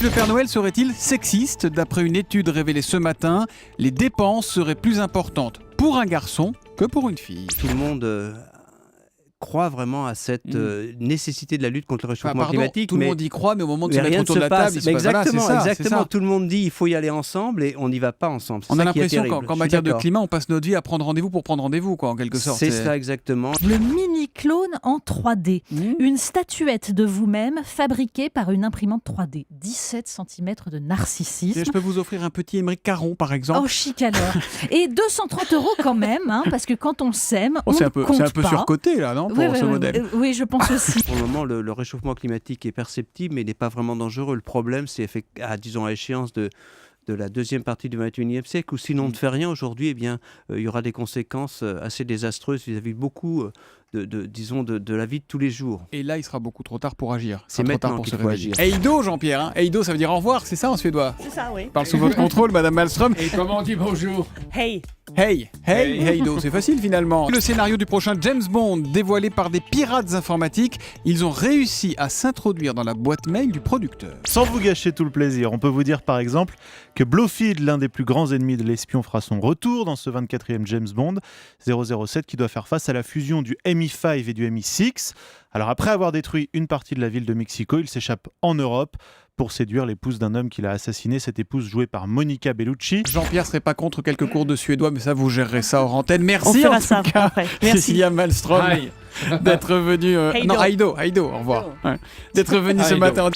Le Père Noël serait-il sexiste? D'après une étude révélée ce matin, les dépenses seraient plus importantes pour un garçon que pour une fille. Tout le monde croit vraiment à cette nécessité de la lutte contre le réchauffement climatique. Tout le monde y croit, mais au moment de se mais mettre rien autour ne de se la passe. table, Exactement. Tout le monde dit il faut y aller ensemble et on n'y va pas ensemble. On a l'impression qu'en matière de climat, on passe notre vie à prendre rendez-vous pour prendre rendez-vous, quoi, en quelque sorte. C'est ça exactement. Le mini-clone en 3D. Une statuette de vous-même fabriquée par une imprimante 3D. 17 cm de narcissisme. Je peux vous offrir un petit Émeric Caron, par exemple. Oh, chic alors. Et 230 € quand même, hein, parce que quand on s'aime, on c'est ne compte un peu pas. surcoté, là, non, pour ce modèle. Oui, je pense aussi. Pour le moment, le réchauffement climatique est perceptible, mais il n'est pas vraiment dangereux. Le problème, c'est disons à échéance de la deuxième partie du XXIe siècle, où si l'on ne fait rien aujourd'hui, eh bien, il y aura des conséquences assez désastreuses vis-à-vis beaucoup de la vie de tous les jours. Et là, il sera beaucoup trop tard pour agir. C'est maintenant qu'il faut agir. Eido, Jean-Pierre. Hein. Eido, ça veut dire au revoir, c'est ça en suédois? C'est ça, oui. Parle sous votre contrôle, Madame Malmström. Et comment on dit bonjour? Hey. Hey, Eido, c'est facile finalement. Le scénario du prochain James Bond, dévoilé par des pirates informatiques, ils ont réussi à s'introduire dans la boîte mail du producteur. Sans vous gâcher tout le plaisir, on peut vous dire par exemple que Blofeld, l'un des plus grands ennemis de l'espion, fera son retour dans ce 24e James Bond 007 qui doit faire face à la fusion du MI5 et du MI6. Alors après avoir détruit une partie de la ville de Mexico, il s'échappe en Europe pour séduire l'épouse d'un homme qu'il a assassiné, cette épouse jouée par Monica Bellucci. Jean-Pierre serait pas contre quelques cours de suédois, mais ça vous gérerez ça hors antenne. Merci On fera en tout ça cas, après. Merci. Cécilia Malmström, d'être venue... Non, Eido, au revoir. Ouais. D'être venue ce matin.